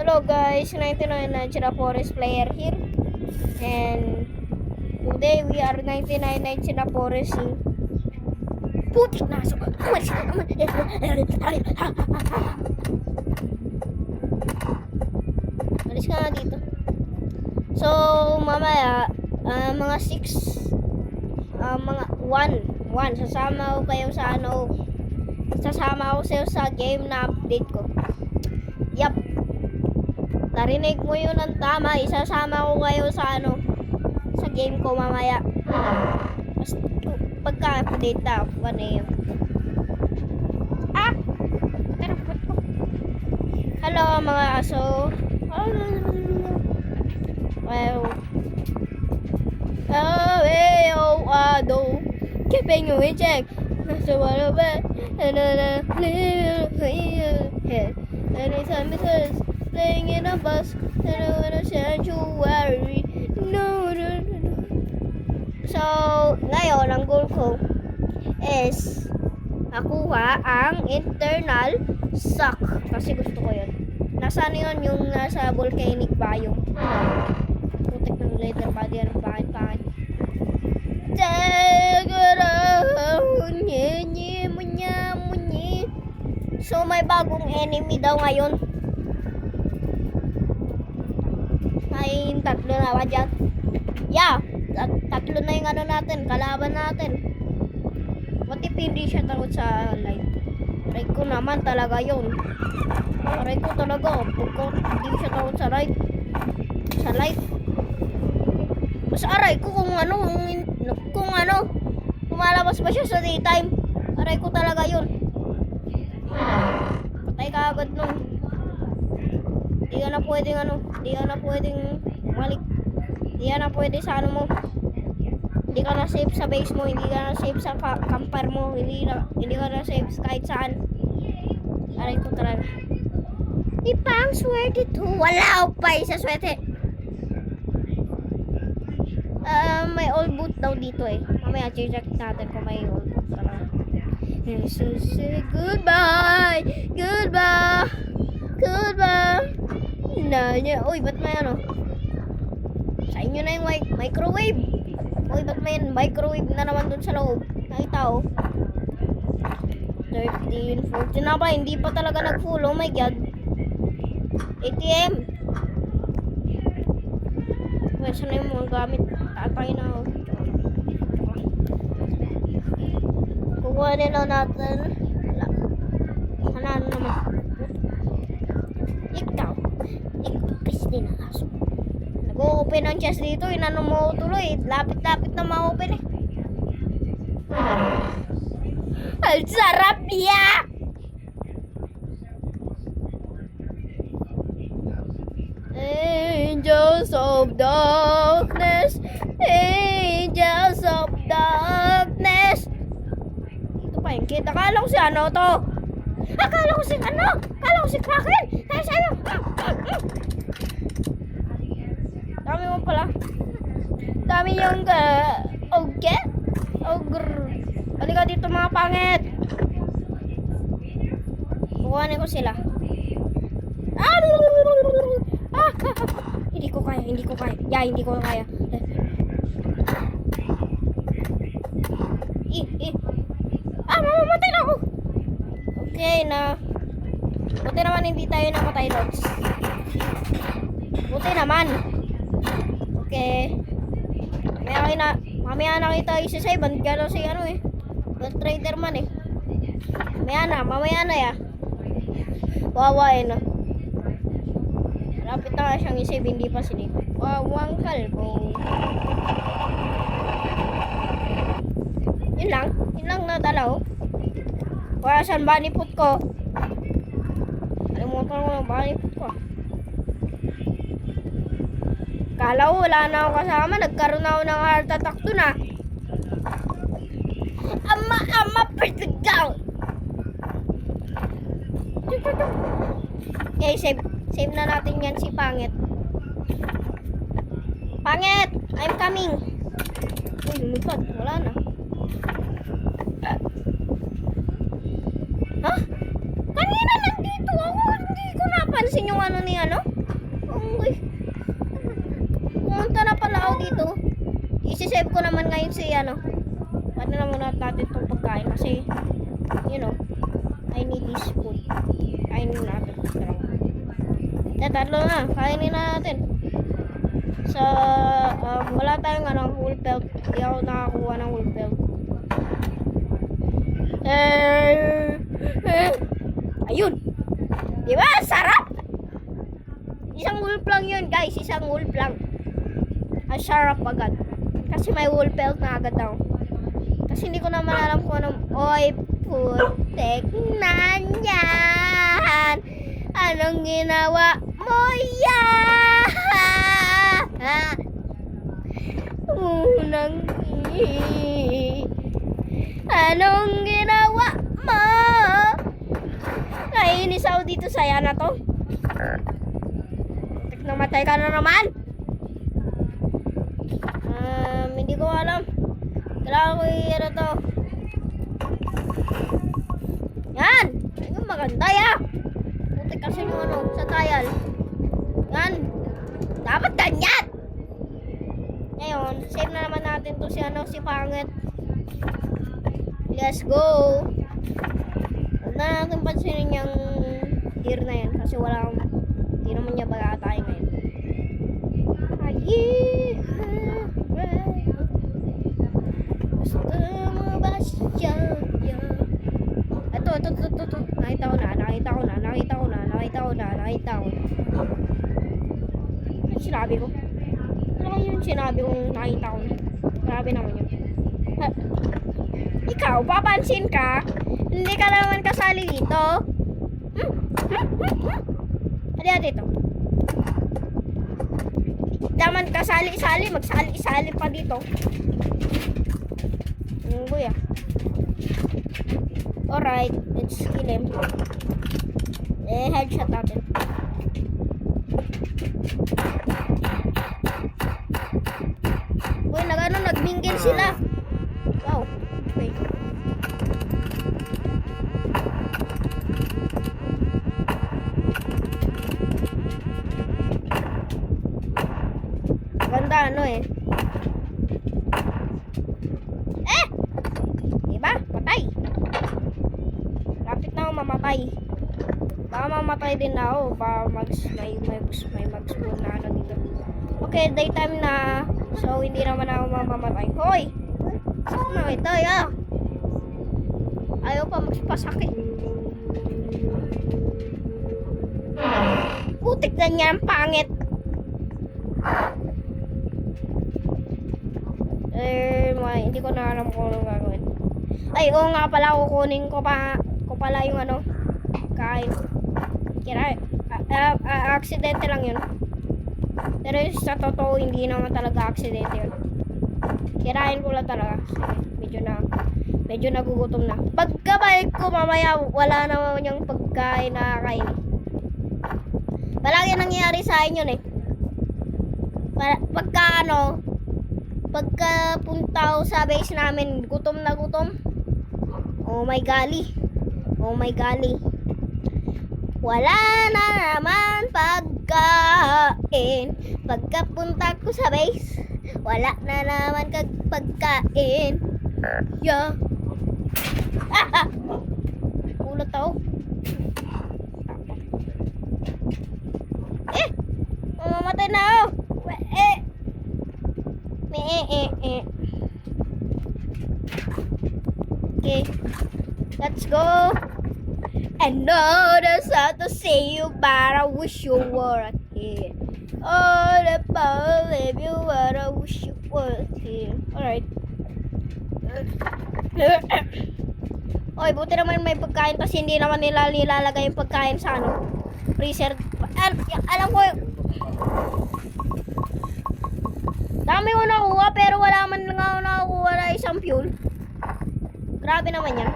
Hello guys, 99 Nights Forest player here. And today we are 99 Nights Forest. Putik na aso. Alis ka nga dito. So, mamaya, mga 6, mga 1, sasama ko kayo sa sasama ko sa'yo sa game na update ko. Yup. Narinig mo yun ng tama, isasama ko kayo sa sa game ko mamaya. Pagka-update na, 1 AM. Tarapot ko. Hello mga aso. Well, keeping you in check. So what about anytime because playing in a bus and I wanna sanctuary. No. So, ngayon ang goal ko is makuha ang internal suck kasi gusto ko yun. Nasaan yun yung nasa volcanic biome? Putik ng leather body, bakit? So may bagong enemy daw ngayon. May 3 na ba dyan? Yeah, 3 na yung natin, kalaban natin. What if hindi siya takot sa light? Aray ko naman talaga yun. Aray ko talaga, pagka hindi siya takot sa light. Mas aray ko kung lumalabas ba siya sa daytime. Aray ko talaga yun. Patay ka agad nun. Hindi ka na pwedeng umalik. Hindi ka na pwede sa mo. Hindi ka na safe sa base mo, hindi ka na safe sa camper mo, hindi ka na safe kahit saan. Aray ko talaga. Di pa ang swerte to. Wala ako pa sa swerte. May old boot daw dito eh. Mamaya check natin kung may old boot talaga. So say goodbye. Uy, ba't may sa inyo na yung microwave. Uy, ba't may microwave na naman dun sa loob? Nakita oh. 13, 14 na ba? Hindi pa talaga nag-full. Oh my god. ATM. Well, saan na yung mga gamit? Tatay na ako. Kukuhanin na natin. Wala. Sana naman. Ikaw. Christine ang aso. Nag-open ang chest dito. Inano mo tuloy. Lapit-lapit na ma-open eh. Ang sarap niya! Angels of darkness. Ito pa yung kid. Akala ko si to. Akala ko si Kraken. Tayo sa'yo. Dami mo pala. Dami yung ogre. Halika dito mga pangit. Kukuhanin ko sila. Hindi ko kaya. Hindi ko kaya. Mamamatay na ako. Okay na. Buti naman hindi tayo namatay, Lods. Buti naman. Okay. Mamaya na kita isa-save. Gano'n si Bad trader man eh. Mamaya na ya. Wawa eh no. Lapit na siyang isave, hindi pa sinip. Wawang kalbo. Yun lang na dalaw. Wala saan baniput ko. Alimutan ko yung baniput ko. Kala ko wala na ako kasama. Nagkaroon ako ng heart attack dun ah. Ama, pertigaw. Okay, save na natin yan si Pangit. Pangit! I'm coming! Uy, lumipad. Wala na. Ha? Kanina nandito ako. Hindi ko napansin yung ni dito. Isisave ko naman ngayon si ano. Ano na muna natin itong pagkain kasi, you know, I need this food. Kainin natin. Tatlo na. Kainin na natin. Sa, wala tayong ano, wool pelt. Hindi ako nakakuha ng wool pelt. Ayun. Diba? Sarap! Isang wolf lang yun, guys. Isang wolf lang. Ang sarap agad. Kasi may wool pelt na agad daw. Kasi hindi ko naman alam kung anong... Oy, putek na yan! Anong ginawa mo yan? Unang anong ginawa mo? Naiinis ako dito sa yana to. Putek, namatay ka na naman. Hindi ko alam. Kailangan ko i-ano to. Yan! Ayun, maganda ya. Putik kasi yung ano, sa trial. Yan. Dapat ganyan! Ngayon, save na naman natin to si ano, si Pangit. Let's go! Huwag na natin pansinin yung deer na yan kasi wala akong, hindi naman niya bagay ngayon. Gusto mo ba siya? Ito. Nakita ko na. Ano sinabi ko? Ano yung sinabi kong nakita ko na? Grabe naman yun. Ikaw, papansin ka? Hindi ka naman kasali dito. Halika dito. Daman kasali-sali, magsali-sali pa dito. Kuya. Alright, let's kill him. Headshot natin. Uy, nagminggil sila. Wow. Okay. Ganda ano eh. Diba? Patay. Lapit na ako mamatay. Baka mamatay din ako. Baka may mag-spawn na ano dito. Okay, daytime na. So, hindi naman ako mamamatay. Hoy! Saan na ito, ya? Ayaw pa magpasakit. Putik na niya ang pangit. Hindi ko na alam kung anong gagawin. Ay, oo nga pala, kukunin ko pala yung ano, kain. Kira, aksidente lang yun. Pero sa totoo, hindi naman talaga aksidente yun. Kirain ko lang talaga. Medyo nagugutom na. Pagkabalik ko mamaya, wala naman yung pagkain na kain. Palagi nangyayari sa akin yun eh. Pagka punta ko sa base namin, gutom na gutom. Oh my golly. Wala na naman pagkain. Pagkapunta ko sa base, wala na naman pagkain. Yeah. Ulat ako. Mamamatay na ako. Okay, let's go. And know that's sad to say you, but I wish you were here. All about if you were, I wish you were here. Alright. Oy, buti naman may pagkain kasi hindi naman nila nilalagay yung pagkain sa ano, freezer. Alam ko dami ko nakuha pero wala man lang ako nakakuha na isang fuel. Grabe naman yan.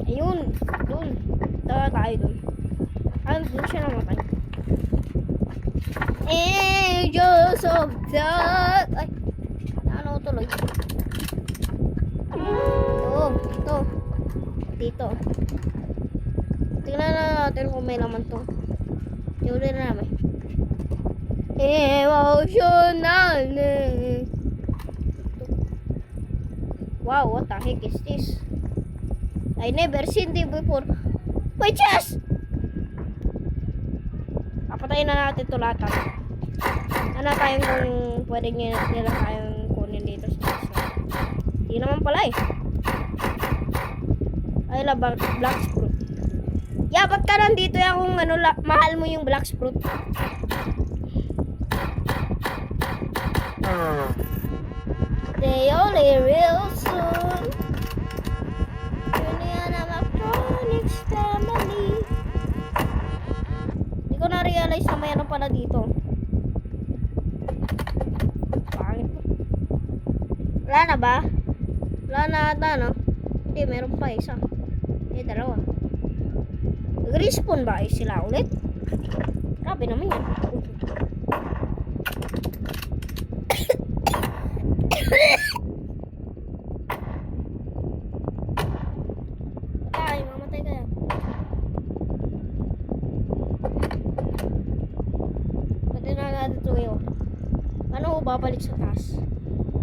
Ayun, dun. Tayo dun. Dun siya namatay. Angels of God. Ay, ano tuloy? Ito. Dito. Tingnan na natin kung may laman to. Yuli na namin. Emotional. Wow, what the heck is this? I never seen this before. My chest! Papatayin na natin ito lahat. Ano tayong kung pwede nila tayong kunin dito sa chest. Hindi naman pala eh. Ay, black fruit. Yeah, ba't ka nandito yan kung ano, mahal mo yung black fruit? They only real soon. Union of Electronics family. Hindi ko na-realize na may ano pala dito. Pangit po. Wala na ba? Wala na ata, no? Hindi, meron pa isa. Dalawa. Nag-respawn ba sila ulit? Grabe naman yan. Ay, mamatay kaya. Pwede na natin ito ngayon. Paano ko babalik sa taas?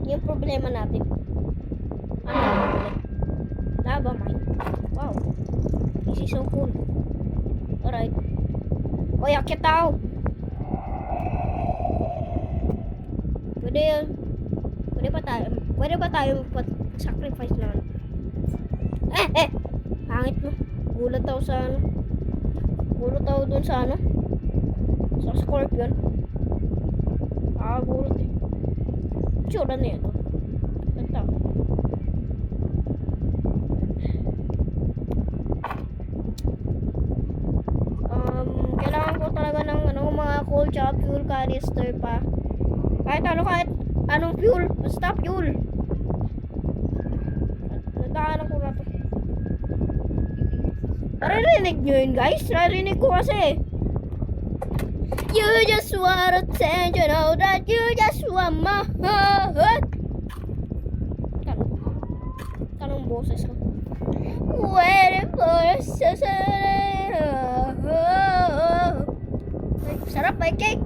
Yung problema natin. Ano babalik? Lava mine. Wow. This is so cool. Alright. Oy, akit ako. Pwede yun. Pwede ba tayo sacrifice na? Hangit mo. Gulat ako sa ano. Gulat ako dun sa ano. Sa scorpion. Gulat eh. Tsura na yun. Ganda. Kailangan ko talaga ng ano, mga coal tsaka fuel canister pa. Kahit anong fuel, basta fuel. Nadaanan ko na to. Narinig nyo yun, guys? Narinig ko kasi. You just want attention, know that you just want my heart. Tanong boses ko. Waiting for a sarap, may cake.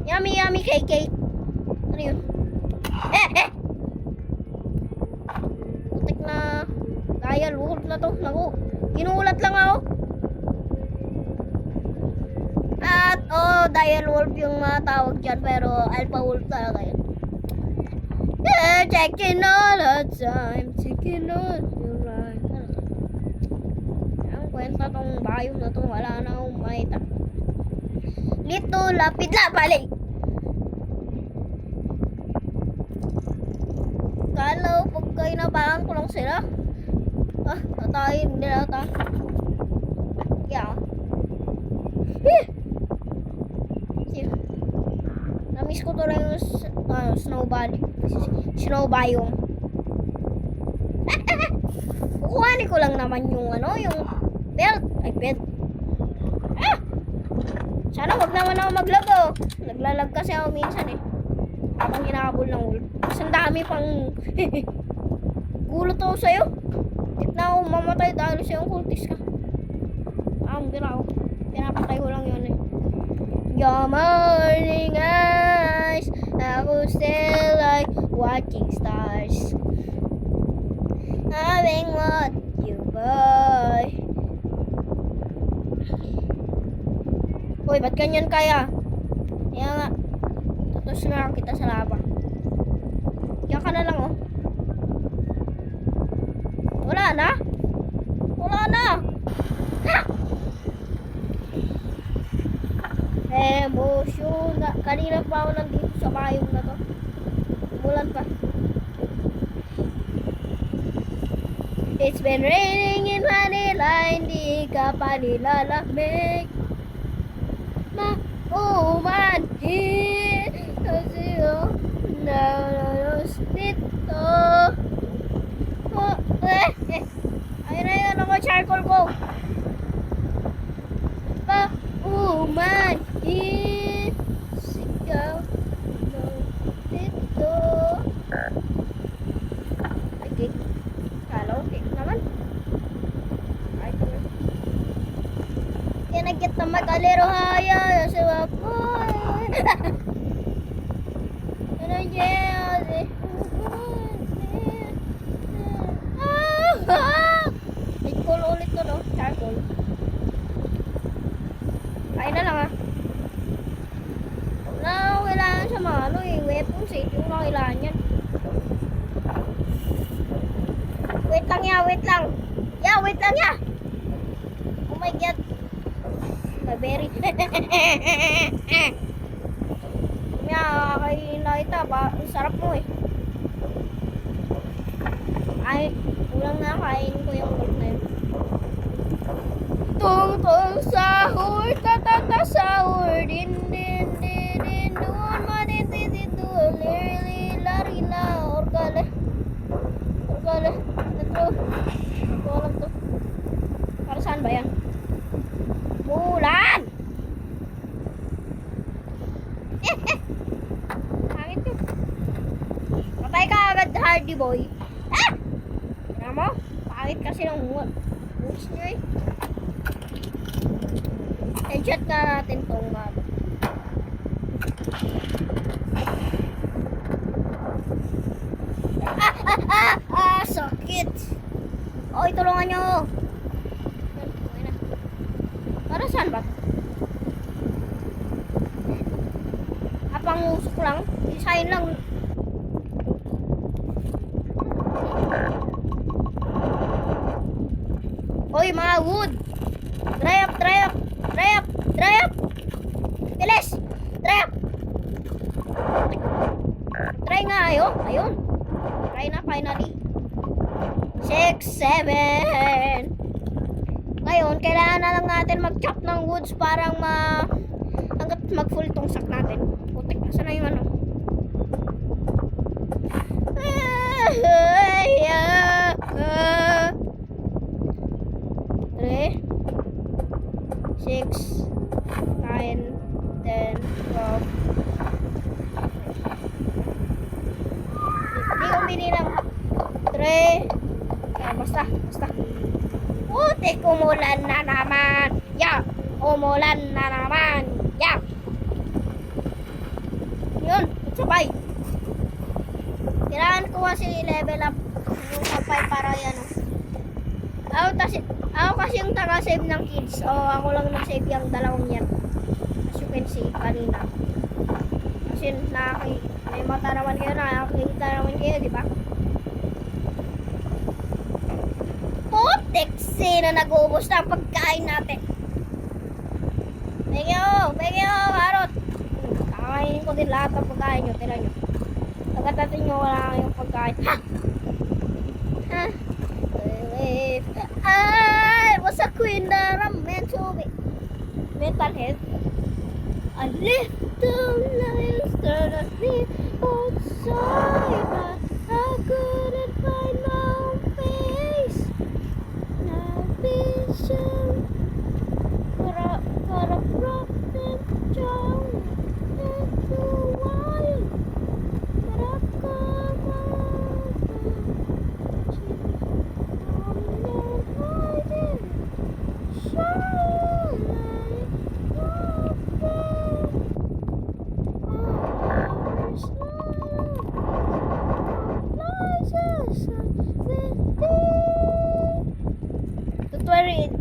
Yummy, yummy cake. Ano yun? Putik na dial wolf na to. Naku, ginulat lang ako. At, dial wolf yung tawag dyan. Pero alpha wolf talaga yun. Checking all the time. Checking all the right. Ang kwenta tong bayong na to. Wala na akong makita. Lito, lapit la, balik. Kala pag kayo nabahan ko lang sila. Tatayin nila ata. Yeah. Namiss ko to lang yung snow biome. Kukuhanin ko lang naman yung ano, yung belt. Ay, belt. Sana wag naman ako maglag oh. Naglalag kasi ako minsan eh. Habang hinakabol ng wolf. Mas ang dami pang gulot ako sa'yo. Hindi na ako mamatay dahil sa'yo kultis ka. Pinapatay ko lang yun eh. Your morning eyes, I will still like watching stars. Having what you buy. Uy, ba't ganyan kaya? Kaya nga, tutos na kita sa laba. Kaya ka na lang oh. Wala na? Wala na! Ha! Emosyon na. Kanina pa ako nandito sa bayong na to. Umulan pa. It's been raining in Manila, hindi ka pa nilalamig. Maumanhin kasi dito. Ayun na yun ako, charcoal ko. Maumanhin sigaw dito. Okay. Kala okay naman. Kaya get a little higher. So, Charcoal ulit to, no? Charcoal. Kain na lang, ah. Wala akong kailangan sa mga ano, eh. Weapons, eh. Yung mga kailangan yan. Wait lang, ya. Wait lang. Ya, wait lang, ya. Oh my God. Berry. Ya, kakainin na kita. Ang sarap mo, eh. Ay, ulang na kain ko yung gold na yun. Tung sahur, sahur, din, doon matititito, lari-la, orkale, ito, alam to. Para saan ba yan? Bulan! Hangit yun. Patay ka agad, Hardy boy. Mo? Pangit kasi ng moves nyo, eh. Headshot nga natin tong map. Sakit. Oy, tulungan nyo. Para saan ba? Apang usok lang? Isahin lang. Oy, mga wood. Dry up. Bilis. Dry up. Try nga, ayun. Try na finally. 6, 7. Ngayon, kailangan na lang natin mag-chop ng woods para hanggat mag-full tong sack natin. Putik, nasa na yung ano? 3, 6, 9, 10, 12. Hindi ko binilang. 3. Basta. Putik, umulan na naman. Umulan na naman. Yun, sabay. Kailangan ko kasi level up yung kapay para yan. Ako kasi yung taga-save ng kids. Ako lang nag-save yung dalawang yan. As you can see, kanina. Kasi may mata naman kayo, nakakita naman kayo, di ba? Putik, sino nag-uubos na ang pagkain natin? Bengyo, harot. Kakainin ko din lahat ng pagkain nyo, tira nyo. Pagkatatin nyo, wala kayong pagkain. Ha? I was a queen that I'm meant to be. Mental health. I lived the life that I live outside, but I couldn't find my own face. Now vision for a broken child into wild, but I've come out.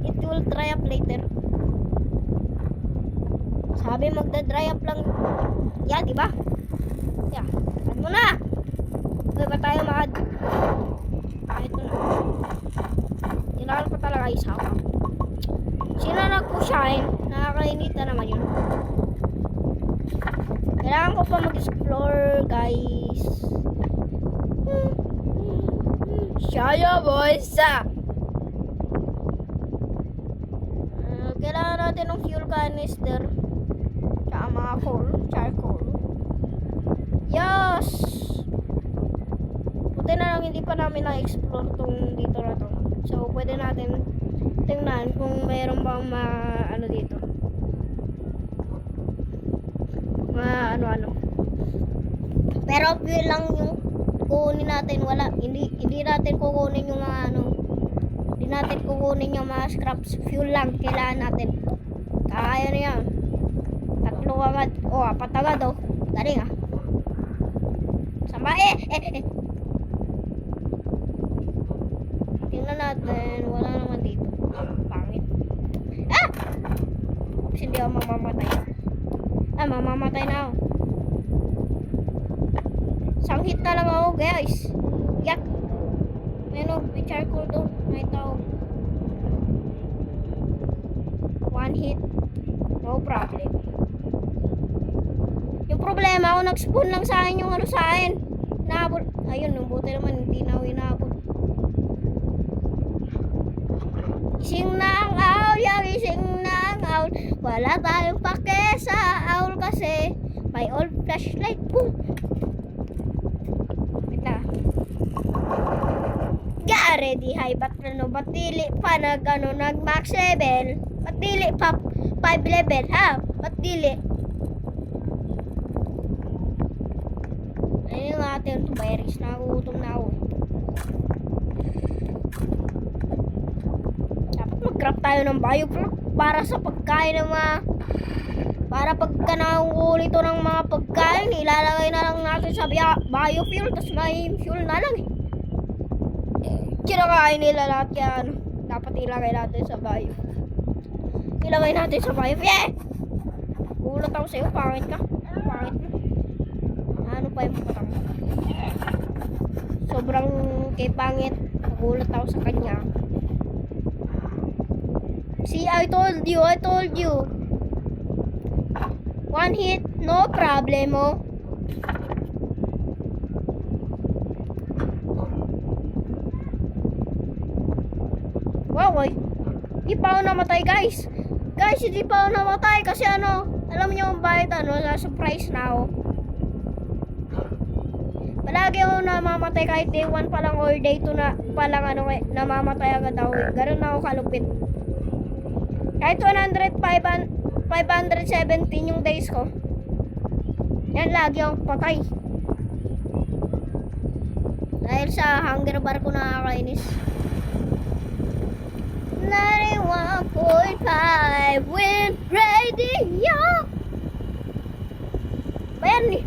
It will dry up later. Sabi magda-dry up lang. Yan, di ba? Yan. Add mo na. Huwag ba tayo ma-add? Ito na. Kailangan ko talaga isa. Sino nag-pushine? Nakakainita naman yun. Kailangan ko pa mag-explore, guys. Shaya boys! Kailangan natin ng fuel canister. Tsaka mga charcoal. Yes! Buti na lang hindi pa namin na-explore tong dito na to. So, pwede natin tingnan kung mayroon bang ano dito. Ano. Pero fuel lang yung kukunin natin. Hindi natin kukunin yung mga ano. Hindi natin kukunin yung mga scraps. Fuel lang kailangan natin. Kaya na yan. 3 agad. O, 4 agad oh. Galing ah. Sama Tingnan natin. Wala naman dito. Pangit. Ah! Oops, hindi ako mamamatay. Ah, mamamatay na ako. Isang hit na lang ako, guys. Yak. May charcoal doon. May tao. 1 hit. No problem. Yung problema ako, nag-spawn lang sa akin yung ano sa akin. Nahabol. Ayun, nung buti naman, hindi na ako inahabol. Ising na ang owl, yung ising na ang owl. Wala tayong pake sa owl kasi may old flashlight po. Ito. Gare di high bat no, batili pa nag max level. Batili pa 5 level ha. Batili. Ayun natin ito virus. Nagugutom na ako. Dapat mag-craft tayo ng bioflock para sa pagkain ng mga... Para pagka nakukuha ito ng mga pagkain, ilalagay na lang natin sa biofuel, tapos may fuel na lang eh. Kinakain nila lahat kaya ano, dapat ilagay natin sa bio. Ilagay natin sa bio. Yeah! Gulat ako sa'yo, pangit ka. Pangit mo. Ano pa yung patang? Sobrang kay pangit. Nagulat ako sa kanya. See, I told you. 1 hit, no problem, oh. Wow, oy. Di pa ako namatay, guys. Guys, hindi pa ako namatay kasi ano, alam niyo kung bakit ano, na-surprise na ako. Palagi ako namamatay kahit day 1 pa lang or day 2 na pa lang ano, namamatay agad ako. Ganun na ako kalupit. Kahit 517 yung days ko. Yan, lagi akong patay. Dahil sa hunger bar ko nakakainis. 91.5 Wind Radio. Bayan eh.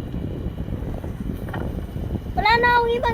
Wala na akong ibang